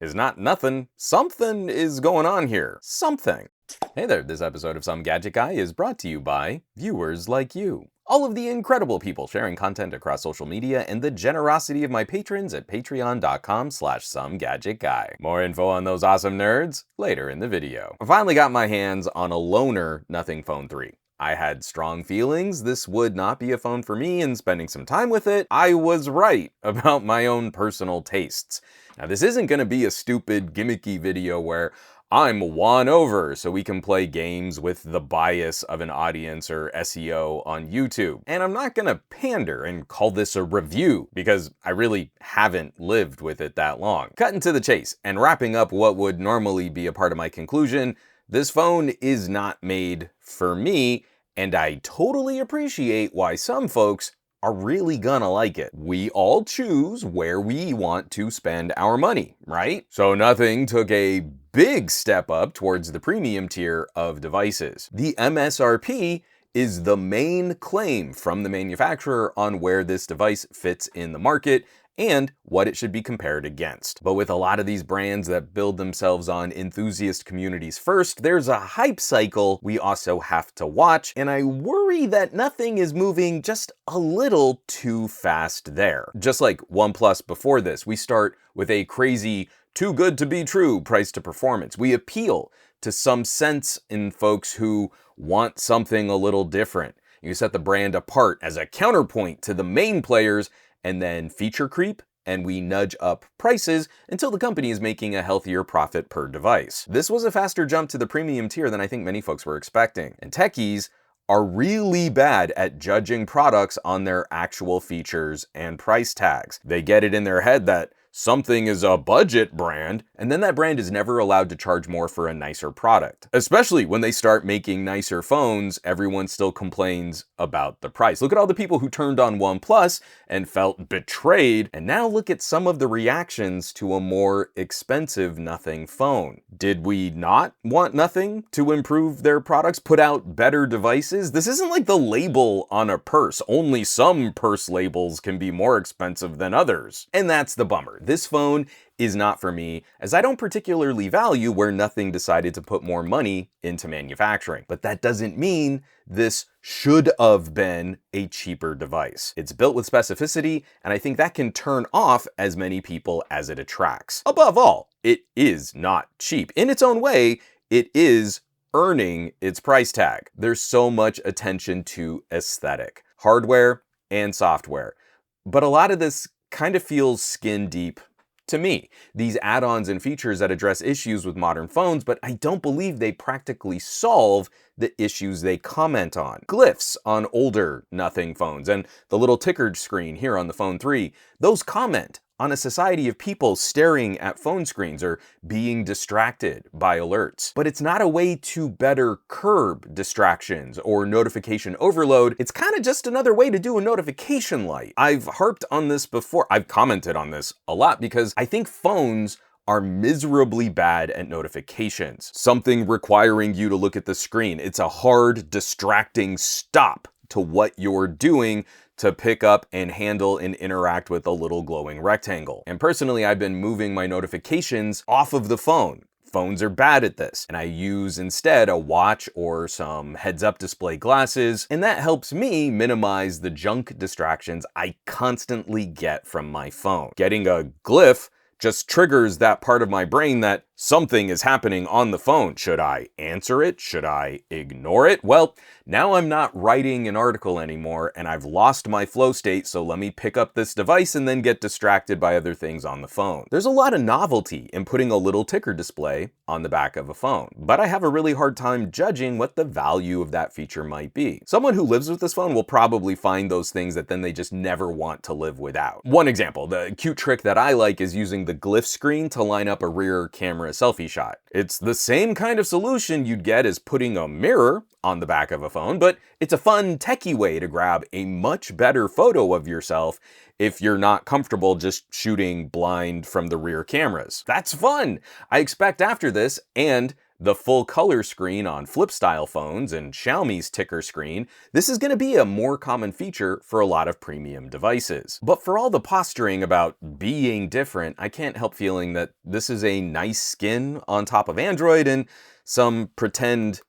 is not nothing. Something is going on here. Something. Hey there, this episode of Some Gadget Guy is brought to you by viewers like you. All of the incredible people sharing content across social media and the generosity of my patrons at patreon.com/SomeGadgetGuy. More info on those awesome nerds later in the video. I finally got my hands on a loaner Nothing Phone 3. I had strong feelings this would not be a phone for me, and spending some time with it, I was right about my own personal tastes. Now, this isn't going to be a stupid, gimmicky video where I'm won over so we can play games with the bias of an audience or SEO on YouTube. And I'm not gonna pander and call this a review because I really haven't lived with it that long. Cutting to the chase and wrapping up what would normally be a part of my conclusion, this phone is not made for me, and I totally appreciate why some folks are really gonna like it. We all choose where we want to spend our money, right? So Nothing took a big step up towards the premium tier of devices. The MSRP is the main claim from the manufacturer on where this device fits in the market and what it should be compared against. But with a lot of these brands that build themselves on enthusiast communities first, there's a hype cycle we also have to watch, and I worry that Nothing is moving just a little too fast there. Just like OnePlus before this, we start with a crazy too good to be true price to performance. We appeal to some sense in folks who want something a little different. You set the brand apart as a counterpoint to the main players, and then feature creep, and we nudge up prices until the company is making a healthier profit per device. This was a faster jump to the premium tier than I think many folks were expecting. And techies are really bad at judging products on their actual features and price tags. They get it in their head that something is a budget brand, and then that brand is never allowed to charge more for a nicer product. Especially when they start making nicer phones, everyone still complains about the price. Look at all the people who turned on OnePlus and felt betrayed, and now look at some of the reactions to a more expensive Nothing phone. Did we not want Nothing to improve their products, put out better devices? This isn't like the label on a purse. Only some purse labels can be more expensive than others. And that's the bummer. This phone is not for me, as I don't particularly value where Nothing decided to put more money into manufacturing. But that doesn't mean this should have been a cheaper device. It's built with specificity, and I think that can turn off as many people as it attracts. Above all, it is not cheap. In its own way, it is earning its price tag. There's so much attention to aesthetic, hardware and software. But a lot of this kind of feels skin deep to me. These add-ons and features that address issues with modern phones, but I don't believe they practically solve the issues they comment on. Glyphs on older Nothing phones and the little ticker screen here on the Phone 3, those comment on a society of people staring at phone screens or being distracted by alerts. But it's not a way to better curb distractions or notification overload. It's kind of just another way to do a notification light. I've harped on this before. I've commented on this a lot because I think phones are miserably bad at notifications. Something requiring you to look at the screen. It's a hard, distracting stop to what you're doing to pick up and handle and interact with a little glowing rectangle. And personally, I've been moving my notifications off of the phone. Phones are bad at this, and I use instead a watch or some heads-up display glasses, and that helps me minimize the junk distractions I constantly get from my phone. Getting a Glyph just triggers that part of my brain that something is happening on the phone. Should I answer it? Should I ignore it? Well, now I'm not writing an article anymore, and I've lost my flow state, so let me pick up this device and then get distracted by other things on the phone. There's a lot of novelty in putting a little ticker display on the back of a phone, but I have a really hard time judging what the value of that feature might be. Someone who lives with this phone will probably find those things that then they just never want to live without. One example, the cute trick that I like is using the Glyph screen to line up a rear camera selfie shot. It's the same kind of solution you'd get as putting a mirror on the back of a phone, but it's a fun techie way to grab a much better photo of yourself if you're not comfortable just shooting blind from the rear cameras. That's fun! I expect after this, and the full color screen on flip style phones and Xiaomi's ticker screen, this is going to be a more common feature for a lot of premium devices. But for all the posturing about being different, I can't help feeling that this is a nice skin on top of Android and some pretend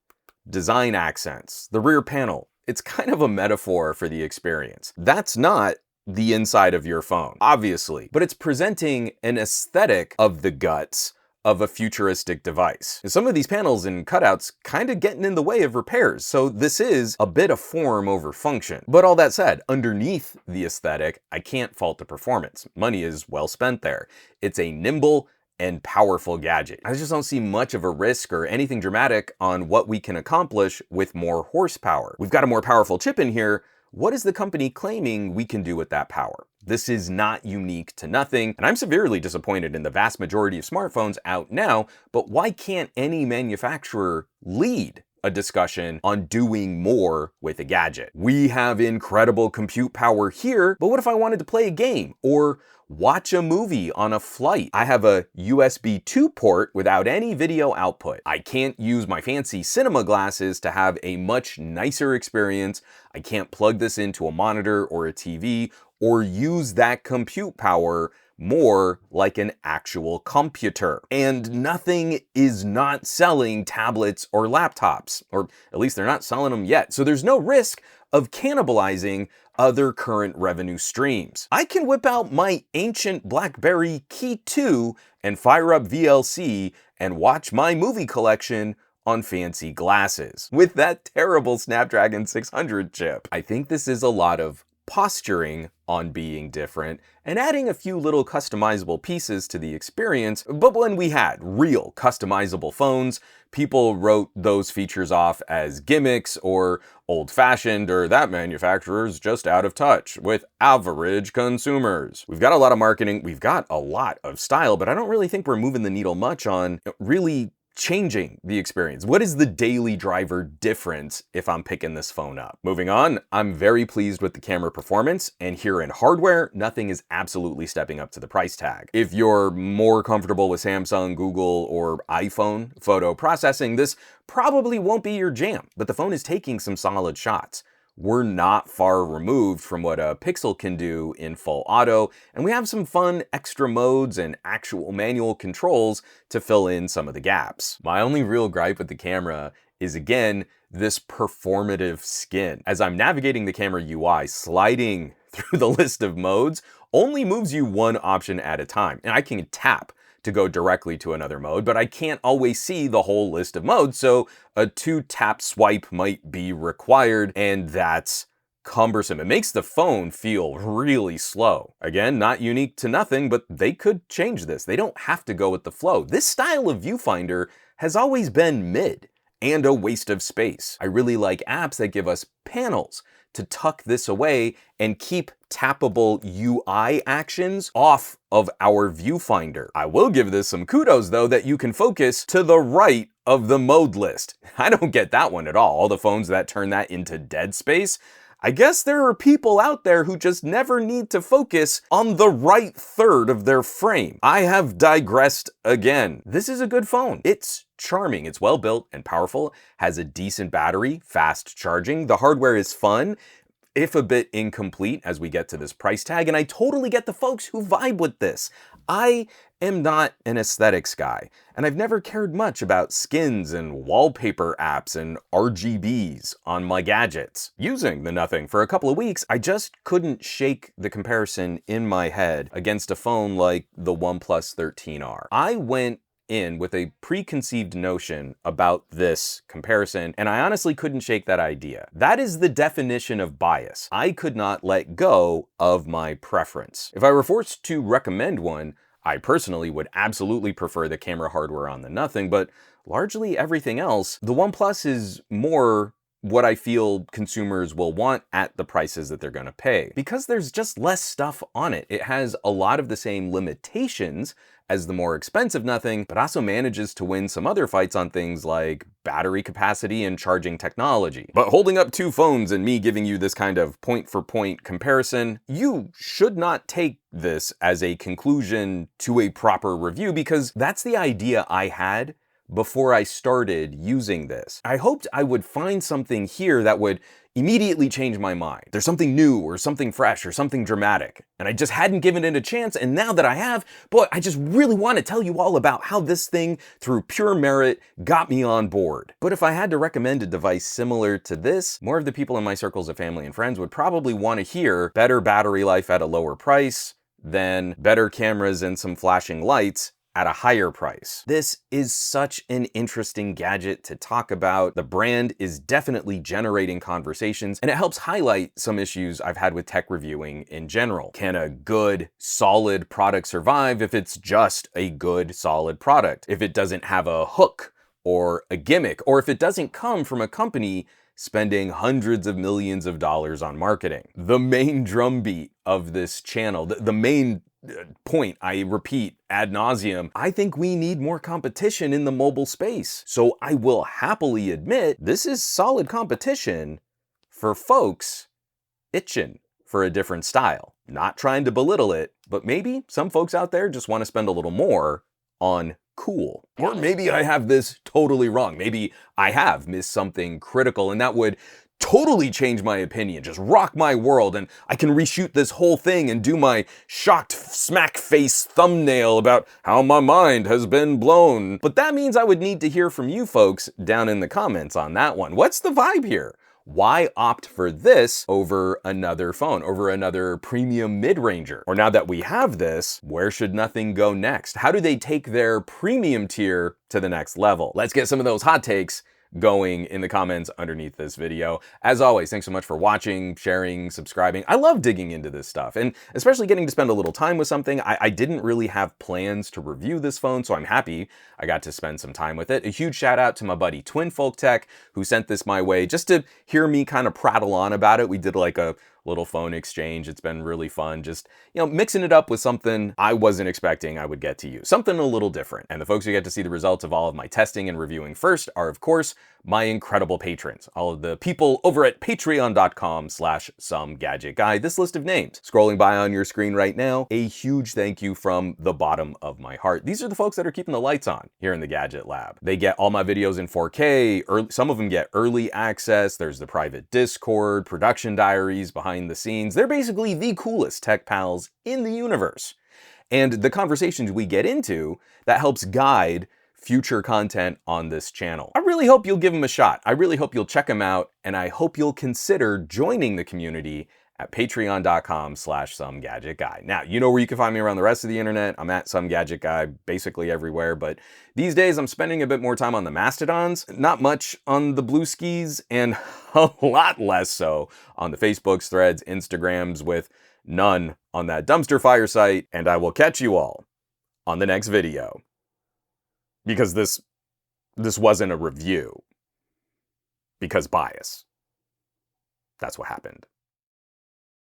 design accents. The rear panel, it's kind of a metaphor for the experience. That's not the inside of your phone, obviously, but it's presenting an aesthetic of the guts of a futuristic device. Some of these panels and cutouts kind of getting in the way of repairs, so this is a bit of form over function. But all that said, underneath the aesthetic, I can't fault the performance. Money is well spent there. It's a nimble and powerful gadget. I just don't see much of a risk or anything dramatic on what we can accomplish with more horsepower. We've got a more powerful chip in here. What is the company claiming we can do with that power? This is not unique to nothing, and I'm severely disappointed in the vast majority of smartphones out now, but why can't any manufacturer lead a discussion on doing more with a gadget? We have incredible compute power here, but what if I wanted to play a game or watch a movie on a flight? I have a USB 2 port without any video output. I can't use my fancy cinema glasses to have a much nicer experience. I can't plug this into a monitor or a TV or use that compute power more like an actual computer. And nothing is not selling tablets or laptops, or at least they're not selling them yet. So there's no risk of cannibalizing other current revenue streams. I can whip out my ancient BlackBerry Key 2 and fire up VLC and watch my movie collection on fancy glasses with that terrible Snapdragon 600 chip. I think this is a lot of posturing on being different and adding a few little customizable pieces to the experience. But when we had real customizable phones, people wrote those features off as gimmicks or old-fashioned, or that manufacturer's just out of touch with average consumers. We've got a lot of marketing, we've got a lot of style, but I don't really think we're moving the needle much on really changing the experience. What is the daily driver difference if I'm picking this phone up? Moving on, I'm very pleased with the camera performance, and here in hardware, nothing is absolutely stepping up to the price tag. If you're more comfortable with Samsung, Google, or iPhone photo processing, this probably won't be your jam, but the phone is taking some solid shots. We're not far removed from what a Pixel can do in full auto, and we have some fun extra modes and actual manual controls to fill in some of the gaps. My only real gripe with the camera is, again, this performative skin. As I'm navigating the camera UI, sliding through the list of modes only moves you one option at a time, and I can tap to go directly to another mode, but I can't always see the whole list of modes, so a 2-tap swipe might be required, and that's cumbersome. It makes the phone feel really slow. Again, not unique to nothing, but they could change this. They don't have to go with the flow. This style of viewfinder has always been mid and a waste of space. I really like apps that give us panels to tuck this away and keep tappable UI actions off of our viewfinder. I will give this some kudos though, that you can focus to the right of the mode list. I don't get that one at all the phones that turn that into dead space. I guess there are people out there who just never need to focus on the right third of their frame. I have digressed again. This is a good phone. It's charming. It's well built and powerful, has a decent battery, fast charging. The hardware is fun, if a bit incomplete as we get to this price tag, and I totally get the folks who vibe with this. I am not an aesthetics guy, and I've never cared much about skins and wallpaper apps and RGBs on my gadgets. Using the Nothing for a couple of weeks, I just couldn't shake the comparison in my head against a phone like the OnePlus 13R. I went in with a preconceived notion about this comparison, and I honestly couldn't shake that idea. That is the definition of bias. I could not let go of my preference. If I were forced to recommend one, I personally would absolutely prefer the camera hardware on the Nothing, but largely everything else, the OnePlus is more what I feel consumers will want at the prices that they're gonna pay. Because there's just less stuff on it. It has a lot of the same limitations as the more expensive Nothing, but also manages to win some other fights on things like battery capacity and charging technology. But holding up two phones and me giving you this kind of point-for-point comparison, you should not take this as a conclusion to a proper review, because that's the idea I had before I started using this. I hoped I would find something here that would immediately change my mind. There's something new or something fresh or something dramatic. And I just hadn't given it a chance, and now that I have, boy, I just really want to tell you all about how this thing, through pure merit, got me on board. But if I had to recommend a device similar to this, more of the people in my circles of family and friends would probably want to hear better battery life at a lower price than better cameras and some flashing lights at a higher price. This is such an interesting gadget to talk about. The brand is definitely generating conversations, and it helps highlight some issues I've had with tech reviewing in general. Can a good, solid product survive if it's just a good, solid product? If it doesn't have a hook or a gimmick, or if it doesn't come from a company spending hundreds of millions of dollars on marketing? The main drumbeat of this channel, the main point I repeat ad nauseum, I think we need more competition in the mobile space. So I will happily admit this is solid competition for folks itching for a different style. Not trying to belittle it, but maybe some folks out there just want to spend a little more on cool. Or maybe I have this totally wrong. Maybe I have missed something critical, and that would totally change my opinion, just rock my world, and I can reshoot this whole thing and do my shocked smack face thumbnail about how my mind has been blown. But that means I would need to hear from you folks down in the comments on that one. What's the vibe here? Why opt for this over another phone, over another premium mid-ranger? Or now that we have this, where should Nothing go next? How do they take their premium tier to the next level? Let's get some of those hot takes going in the comments underneath this video. As always, thanks so much for watching, sharing, subscribing. I love digging into this stuff, and especially getting to spend a little time with something. I didn't really have plans to review this phone, so I'm happy I got to spend some time with it. A huge shout out to my buddy Twin Folk Tech, who sent this my way just to hear me kind of prattle on about it. We did like a little phone exchange. It's been really fun, just, mixing it up with something I wasn't expecting I would get to use. Something a little different. And the folks who get to see the results of all of my testing and reviewing first are, of course, my incredible patrons. All of the people over at patreon.com/SomeGadgetGuy. This list of names scrolling by on your screen right now. A huge thank you from the bottom of my heart. These are the folks that are keeping the lights on here in the Gadget Lab. They get all my videos in 4K, some of them get early access. There's the private Discord, production diaries behind the scenes. They're basically the coolest tech pals in the universe. And the conversations we get into, that helps guide future content on this channel. I really hope you'll give them a shot. I really hope you'll check them out, and I hope you'll consider joining the community at patreon.com/SomeGadgetGuy. Now, you know where you can find me around the rest of the internet. I'm at SomeGadgetGuy basically everywhere, but these days I'm spending a bit more time on the Mastodons, not much on the Blue Skis, and a lot less so on the Facebooks, Threads, Instagrams, with none on that dumpster fire site. And I will catch you all on the next video. Because this wasn't a review. Because bias. That's what happened.